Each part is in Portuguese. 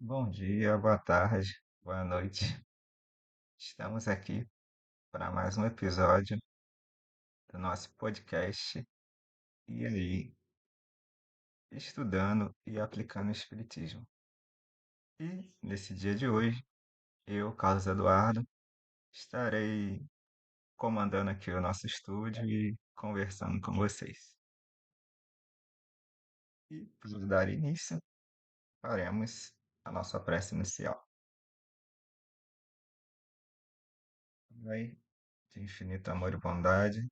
Bom dia, boa tarde, boa noite. Estamos aqui para mais um episódio do nosso podcast. E aí, estudando e aplicando o Espiritismo. E nesse dia de hoje, eu, Carlos Eduardo, estarei comandando aqui o nosso estúdio e conversando com vocês. E para dar início, faremos a nossa prece inicial. Pai de infinito amor e bondade,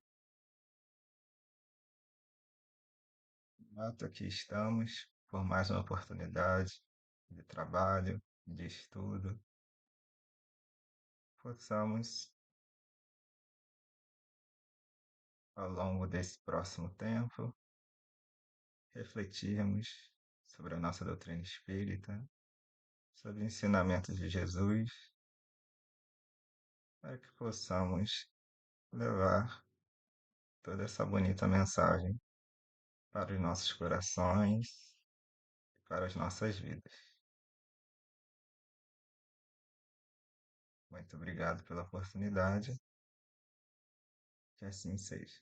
grato aqui estamos por mais uma oportunidade de trabalho, de estudo, possamos, ao longo desse próximo tempo, refletirmos sobre a nossa doutrina espírita, sobre o ensinamento de Jesus, para que possamos levar toda essa bonita mensagem para os nossos corações e para as nossas vidas. Muito obrigado pela oportunidade, que assim seja.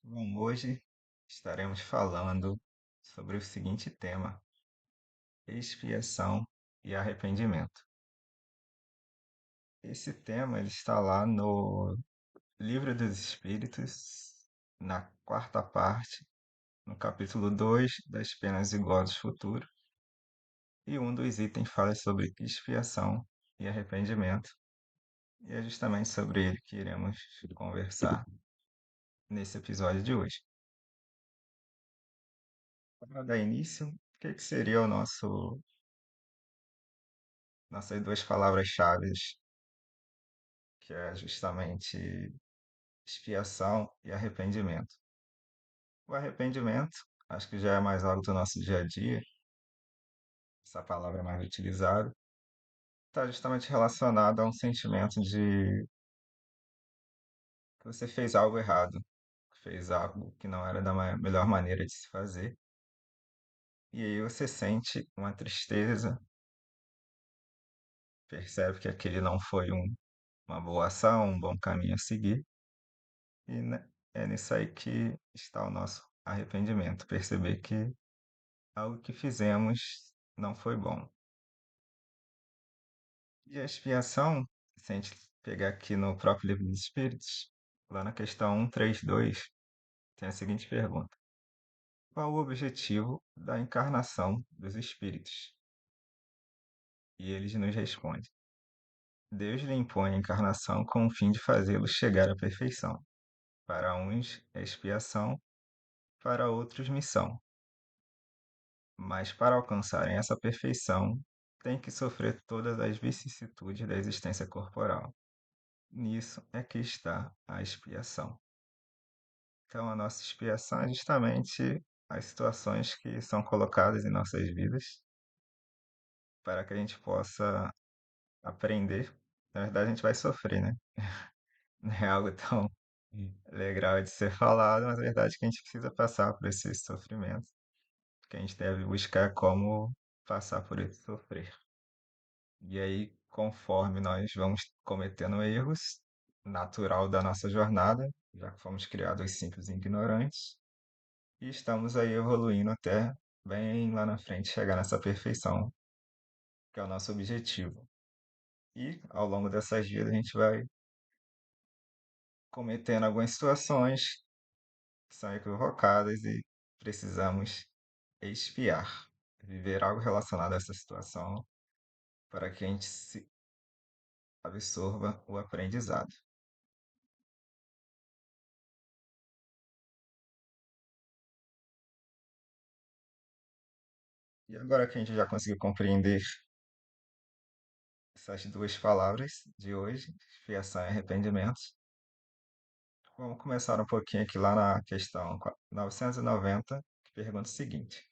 Bom, hoje estaremos falando sobre o seguinte tema: expiação e arrependimento. Esse tema ele está lá no Livro dos Espíritos, na quarta parte, no capítulo 2 das penas e gozos futuros, e um dos itens fala sobre expiação e arrependimento, e é justamente sobre ele que iremos conversar nesse episódio de hoje. Para dar início, o que seria o nossas duas palavras-chave, que é justamente expiação e arrependimento? O arrependimento, acho que já é mais algo do nosso dia a dia, essa palavra é mais utilizada, está justamente relacionado a um sentimento de que você fez algo errado, fez algo que não era da melhor maneira de se fazer, e aí você sente uma tristeza, percebe que aquele não foi uma boa ação, um bom caminho a seguir, e né, é nisso aí que está o nosso arrependimento, perceber que algo que fizemos não foi bom. E a expiação, se a gente pegar aqui no próprio Livro dos Espíritos, lá na questão 132, tem a seguinte pergunta: qual o objetivo da encarnação dos espíritos? E eles nos respondem: Deus lhe impõe a encarnação com o fim de fazê-los chegar à perfeição. Para uns é expiação, para outros missão. Mas para alcançarem essa perfeição, têm que sofrer todas as vicissitudes da existência corporal. Nisso é que está a expiação. Então, a nossa expiação é justamente as situações que são colocadas em nossas vidas para que a gente possa aprender. Na verdade, a gente vai sofrer, né? Não é algo tão legal de ser falado, mas a verdade é que a gente precisa passar por esse sofrimento, que a gente deve buscar como passar por esse sofrer. E aí, conforme nós vamos cometendo erros, natural da nossa jornada, já que fomos criados simples e ignorantes, e estamos aí evoluindo até bem lá na frente chegar nessa perfeição, que é o nosso objetivo. E ao longo dessas vidas a gente vai cometendo algumas situações que são equivocadas e precisamos expiar, viver algo relacionado a essa situação para que a gente se absorva o aprendizado. E agora que a gente já conseguiu compreender essas duas palavras de hoje, expiação e arrependimento, vamos começar um pouquinho aqui lá na questão 990, que pergunta o seguinte: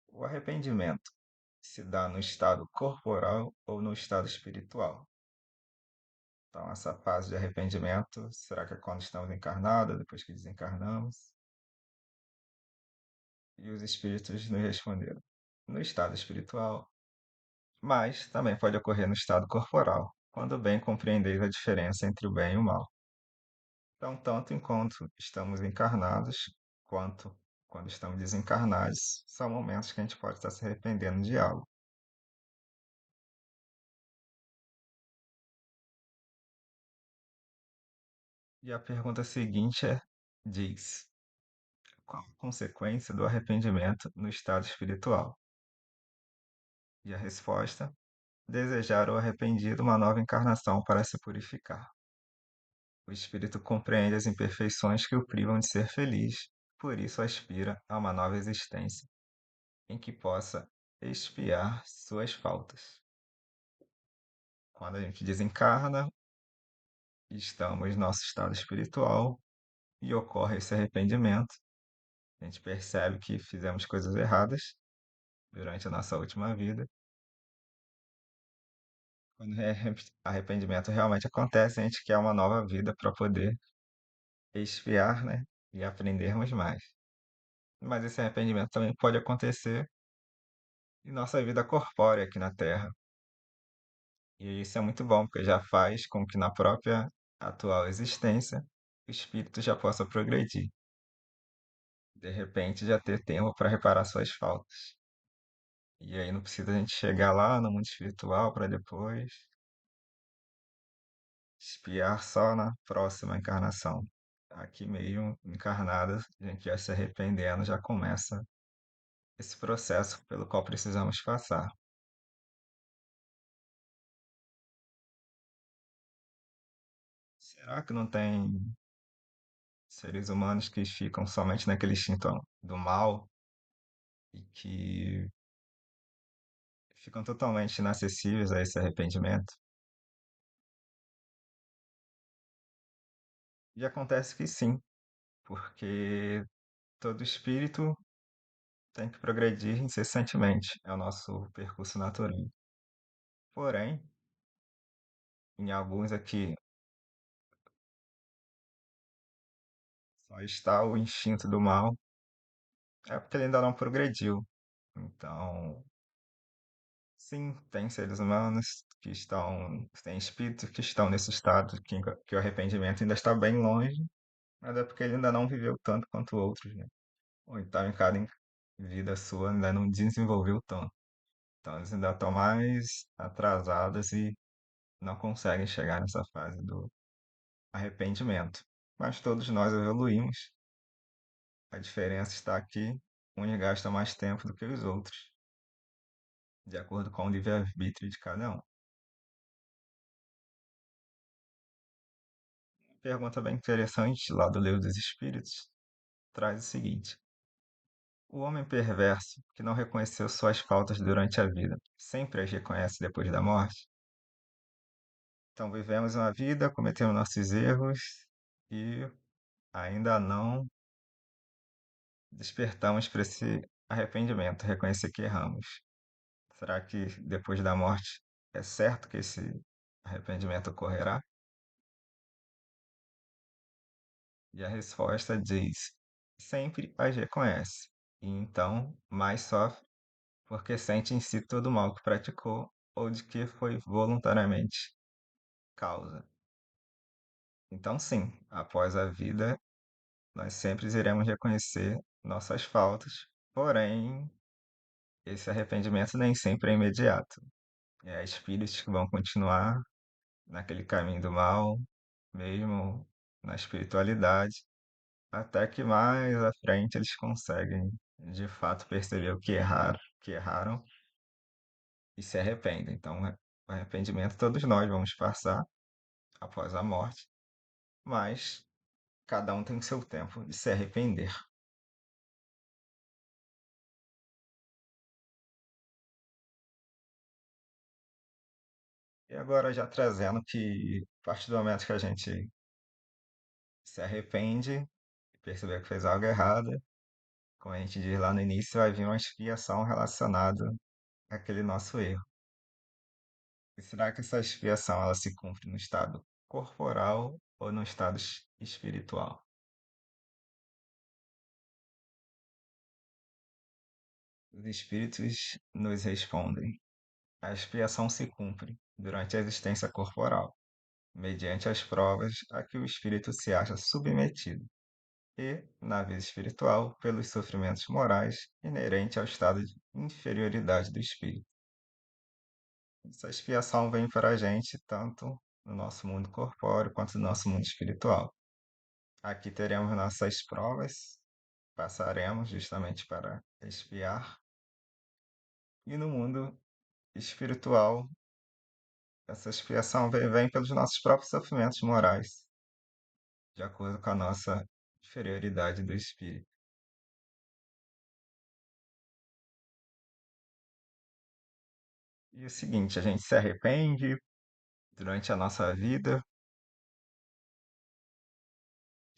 o arrependimento se dá no estado corporal ou no estado espiritual? Então, essa fase de arrependimento, será que é quando estamos encarnados, depois que desencarnamos? E os espíritos nos responderam: no estado espiritual, mas também pode ocorrer no estado corporal, quando bem compreendeis a diferença entre o bem e o mal. Então, tanto enquanto estamos encarnados, quanto quando estamos desencarnados, são momentos que a gente pode estar se arrependendo de algo. E a pergunta seguinte diz: qual a consequência do arrependimento no estado espiritual? E a resposta: desejar o arrependido uma nova encarnação para se purificar. O espírito compreende as imperfeições que o privam de ser feliz, por isso aspira a uma nova existência, em que possa expiar suas faltas. Quando a gente desencarna, estamos em nosso estado espiritual e ocorre esse arrependimento. A gente percebe que fizemos coisas erradas durante a nossa última vida. Quando o arrependimento realmente acontece, a gente quer uma nova vida para poder expiar, né? E aprendermos mais. Mas esse arrependimento também pode acontecer em nossa vida corpórea aqui na Terra. E isso é muito bom, porque já faz com que na própria atual existência o espírito já possa progredir. De repente já ter tempo para reparar suas faltas. E aí não precisa a gente chegar lá no mundo espiritual para depois expiar só na próxima encarnação. Aqui mesmo, encarnada, a gente já se arrependendo, já começa esse processo pelo qual precisamos passar. Será que não tem seres humanos que ficam somente naquele instinto do mal e que ficam totalmente inacessíveis a esse arrependimento? E acontece que sim, porque todo espírito tem que progredir incessantemente, é o nosso percurso natural. Porém, em alguns aqui só está o instinto do mal, é porque ele ainda não progrediu. Então, sim, tem seres humanos que estão, tem espíritos que estão nesse estado que o arrependimento ainda está bem longe, mas é porque ele ainda não viveu tanto quanto outros, né? Ou então em cada vida sua ainda não desenvolveu tanto. Então eles ainda estão mais atrasados e não conseguem chegar nessa fase do arrependimento. Mas todos nós evoluímos. A diferença está aqui, uns gastam mais tempo do que os outros, de acordo com o livre-arbítrio de cada um. Uma pergunta bem interessante lá do Livro dos Espíritos traz o seguinte: o homem perverso, que não reconheceu suas faltas durante a vida, sempre as reconhece depois da morte? Então, vivemos uma vida, cometemos nossos erros e ainda não despertamos para esse arrependimento, reconhecer que erramos. Será que depois da morte é certo que esse arrependimento ocorrerá? E a resposta diz: sempre as reconhece, e então mais sofre porque sente em si todo o mal que praticou ou de que foi voluntariamente causa. Então, sim, após a vida, nós sempre iremos reconhecer nossas faltas, porém, esse arrependimento nem sempre é imediato. É espíritos que vão continuar naquele caminho do mal, mesmo na espiritualidade, até que mais à frente eles conseguem, de fato, perceber que erraram e se arrependem. Então, o arrependimento todos nós vamos passar após a morte, mas cada um tem o seu tempo de se arrepender. E agora já trazendo que a partir do momento que a gente se arrepende, perceber que fez algo errado, como a gente diz lá no início, vai vir uma expiação relacionada àquele nosso erro. E será que essa expiação ela se cumpre no estado corporal ou no estado espiritual? Os espíritos nos respondem. A expiação se cumpre durante a existência corporal, mediante as provas a que o espírito se acha submetido, e, na vida espiritual, pelos sofrimentos morais inerentes ao estado de inferioridade do espírito. Essa expiação vem para a gente tanto no nosso mundo corpóreo quanto no nosso mundo espiritual. Aqui teremos nossas provas, passaremos justamente para expiar, e no mundo espiritual, essa expiação vem pelos nossos próprios sofrimentos morais, de acordo com a nossa inferioridade do espírito. E o seguinte, a gente se arrepende durante a nossa vida,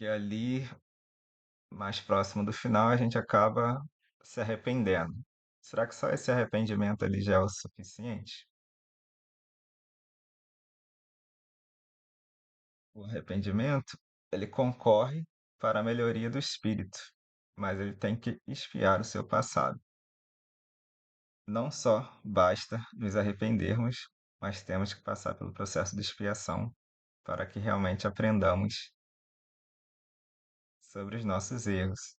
e ali, mais próximo do final, a gente acaba se arrependendo. Será que só esse arrependimento ali já é o suficiente? O arrependimento, ele concorre para a melhoria do espírito, mas ele tem que expiar o seu passado. Não só basta nos arrependermos, mas temos que passar pelo processo de expiação para que realmente aprendamos sobre os nossos erros.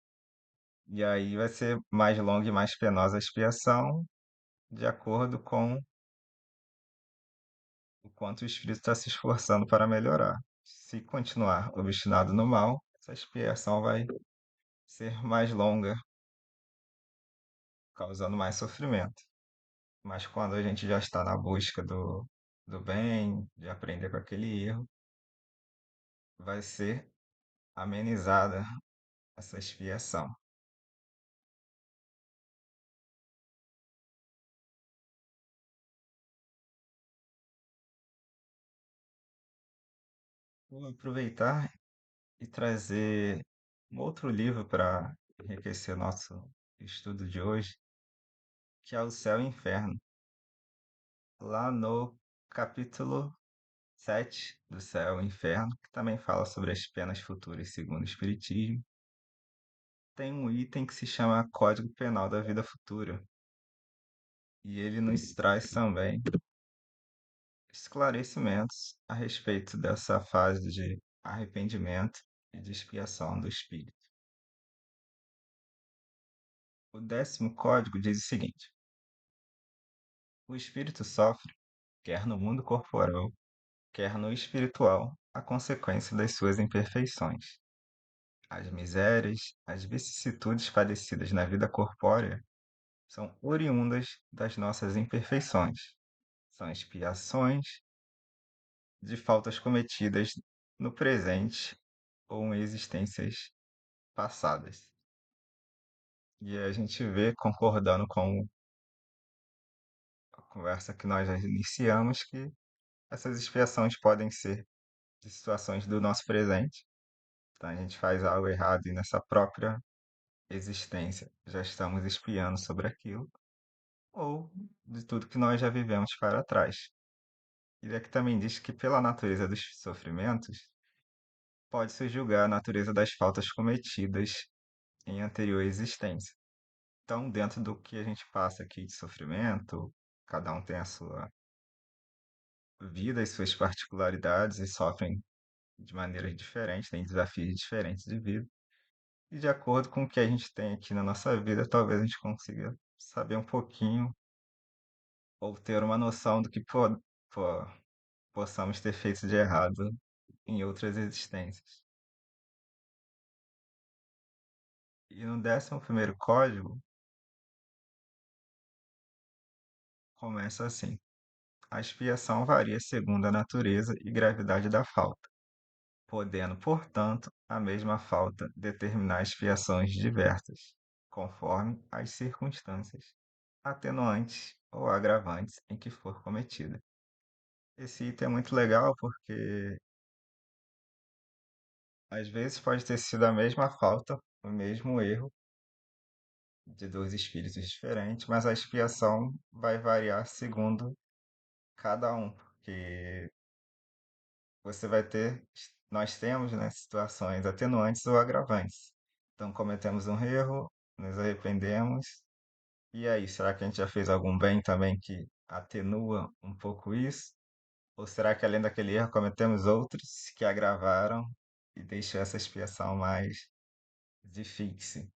E aí vai ser mais longa e mais penosa a expiação, de acordo com o quanto o espírito está se esforçando para melhorar. Se continuar obstinado no mal, essa expiação vai ser mais longa, causando mais sofrimento. Mas quando a gente já está na busca do bem, de aprender com aquele erro, vai ser amenizada essa expiação. Vou aproveitar e trazer um outro livro para enriquecer nosso estudo de hoje, que é O Céu e o Inferno. Lá no capítulo 7 do Céu e Inferno, que também fala sobre as penas futuras segundo o Espiritismo, tem um item que se chama Código Penal da Vida Futura. E ele nos traz também esclarecimentos a respeito dessa fase de arrependimento e de expiação do espírito. O 10º código diz o seguinte: o espírito sofre, quer no mundo corporal, quer no espiritual, a consequência das suas imperfeições. As misérias, as vicissitudes padecidas na vida corpórea são oriundas das nossas imperfeições. São expiações de faltas cometidas no presente ou em existências passadas. E a gente vê, concordando com a conversa que nós já iniciamos, que essas expiações podem ser de situações do nosso presente. Então a gente faz algo errado e nessa própria existência já estamos expiando sobre aquilo, ou de tudo que nós já vivemos para trás. E aqui também diz que, pela natureza dos sofrimentos, pode-se julgar a natureza das faltas cometidas em anterior existência. Então, dentro do que a gente passa aqui de sofrimento, cada um tem a sua vida, as suas particularidades e sofrem de maneiras diferentes, têm desafios diferentes de vida. E de acordo com o que a gente tem aqui na nossa vida, talvez a gente consiga saber um pouquinho ou ter uma noção do que po- possamos ter feito de errado em outras existências. E no 11º código começa assim: a expiação varia segundo a natureza e gravidade da falta, podendo, portanto, a mesma falta determinar expiações diversas, conforme as circunstâncias, atenuantes ou agravantes em que for cometida. Esse item é muito legal porque às vezes pode ter sido a mesma falta, o mesmo erro de dois espíritos diferentes, mas a expiação vai variar segundo cada um, porque você vai ter, nós temos, né, situações atenuantes ou agravantes. Então cometemos um erro, nos arrependemos, E aí, será que a gente já fez algum bem também que atenua um pouco isso? Ou será que além daquele erro cometemos outros que agravaram e deixou essa expiação mais difícil?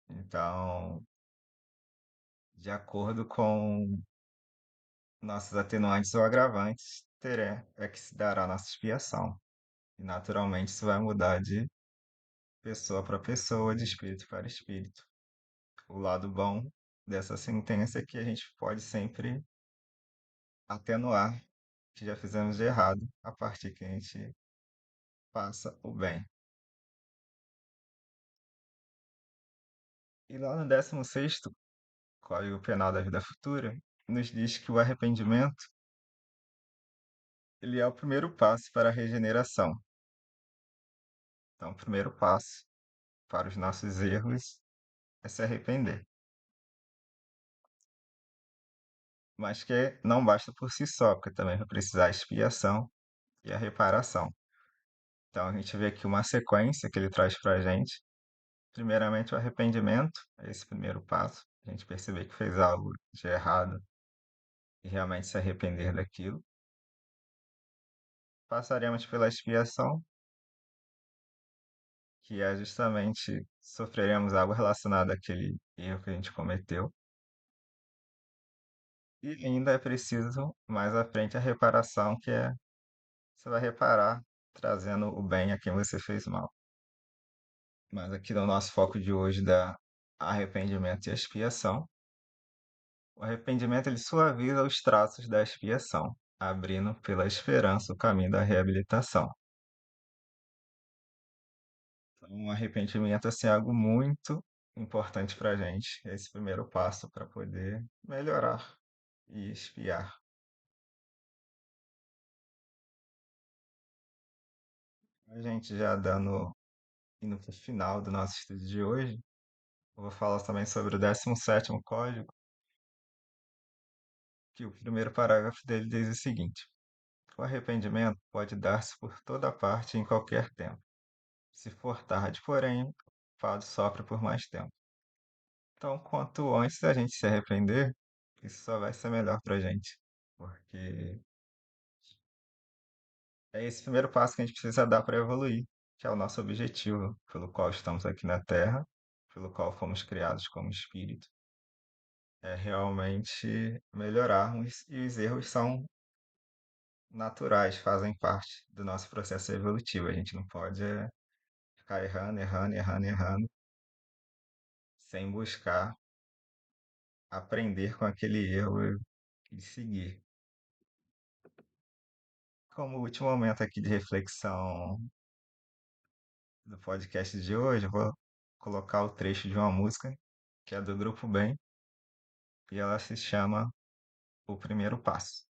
Então, de acordo com nossos atenuantes ou agravantes, é que se dará a nossa expiação. E naturalmente isso vai mudar de pessoa para pessoa, de espírito para espírito. O lado bom dessa sentença é que a gente pode sempre atenuar o que já fizemos de errado a partir que a gente faça o bem. E lá no 16º Código Penal da Vida Futura, nos diz que o arrependimento ele é o primeiro passo para a regeneração. Então, o primeiro passo para os nossos erros é se arrepender. Mas que não basta por si só, porque também vai precisar a expiação e a reparação. Então, a gente vê aqui uma sequência que ele traz para a gente. Primeiramente, o arrependimento, é esse primeiro passo. A gente perceber que fez algo de errado e realmente se arrepender daquilo. Passaremos pela expiação, que é justamente sofreremos algo relacionado àquele erro que a gente cometeu. E ainda é preciso, mais à frente, a reparação, que é você vai reparar trazendo o bem a quem você fez mal. Mas aqui no nosso foco de hoje da arrependimento e expiação, o arrependimento ele suaviza os traços da expiação, abrindo pela esperança o caminho da reabilitação. Então, o arrependimento assim, é algo muito importante para a gente, esse primeiro passo para poder melhorar e expiar. A gente já indo para o final do nosso estudo de hoje, eu vou falar também sobre o 17º código, que o primeiro parágrafo dele diz o seguinte: o arrependimento pode dar-se por toda parte em qualquer tempo. Se for tarde, porém, o culpado sofre por mais tempo. Então, quanto antes a gente se arrepender, isso só vai ser melhor para a gente, porque é esse primeiro passo que a gente precisa dar para evoluir, que é o nosso objetivo, pelo qual estamos aqui na Terra, pelo qual fomos criados como espírito, é realmente melhorarmos e os erros são naturais, fazem parte do nosso processo evolutivo. A gente não pode ficar errando, errando, errando, errando, sem buscar aprender com aquele erro e seguir. Como último momento aqui de reflexão do podcast de hoje, eu vou colocar o trecho de uma música que é do Grupo Bem e ela se chama O Primeiro Passo.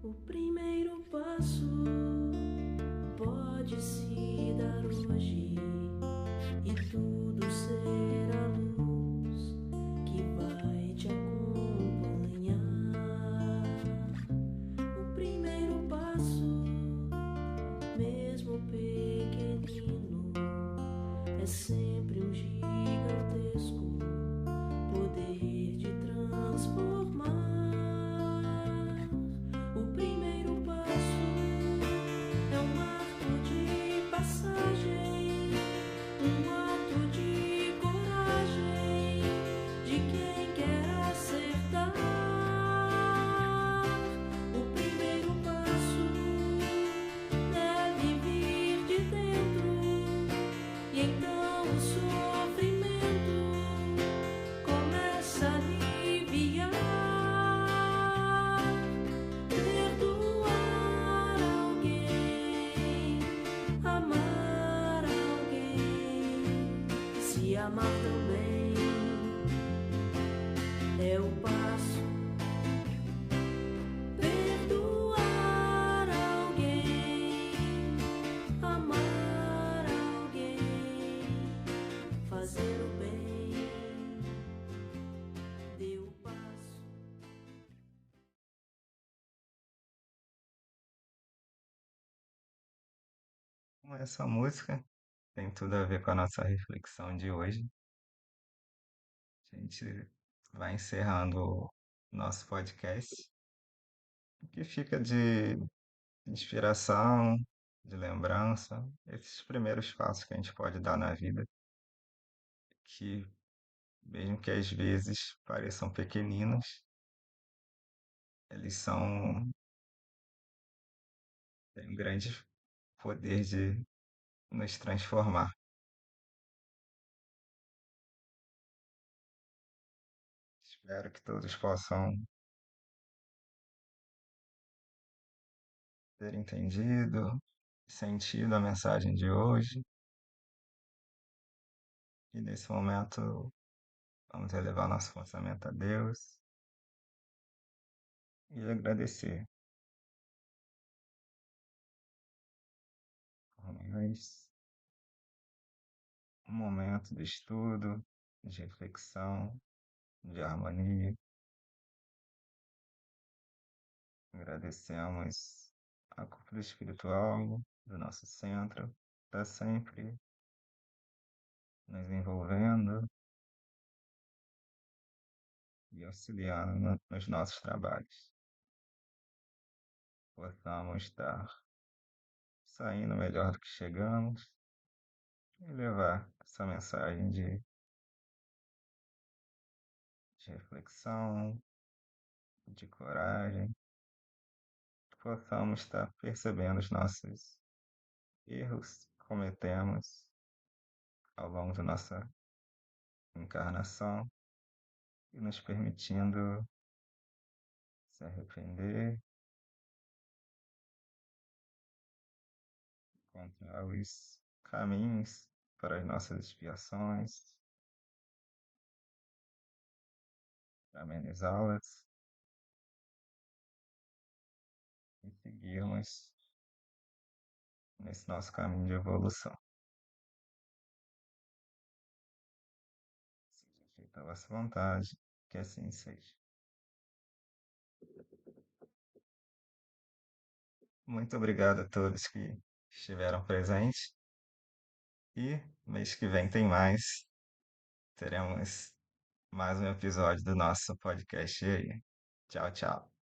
O primeiro passo pode se dar hoje e tudo será luz que vai te acompanhar. O primeiro passo, mesmo pequenino, é sempre um gigantesco poder de transformar. O primeiro passo é um ato de passagem, um ato de essa música tem tudo a ver com a nossa reflexão de hoje. A gente vai encerrando o nosso podcast, o que fica de inspiração, de lembrança, esses primeiros passos que a gente pode dar na vida, que mesmo que às vezes pareçam pequeninos, eles têm um grande poder de nos transformar. Espero que todos possam ter entendido, sentido a mensagem de hoje. E nesse momento, vamos elevar nosso pensamento a Deus e agradecer por mais um momento de estudo, de reflexão, de harmonia. Agradecemos a cúpula espiritual do nosso centro, está sempre nos envolvendo e auxiliando nos nossos trabalhos. Possamos estar saindo melhor do que chegamos e levar essa mensagem de reflexão, de coragem, que possamos estar percebendo os nossos erros que cometemos ao longo da nossa encarnação e nos permitindo se arrepender, encontrar os caminhos para as nossas expiações, para amenizá-las e seguirmos nesse nosso caminho de evolução. Seja feita a vossa vontade, que assim seja. Muito obrigado a todos que estiveram presentes e mês que vem tem mais. Teremos mais um episódio do nosso podcast aí. Tchau, tchau.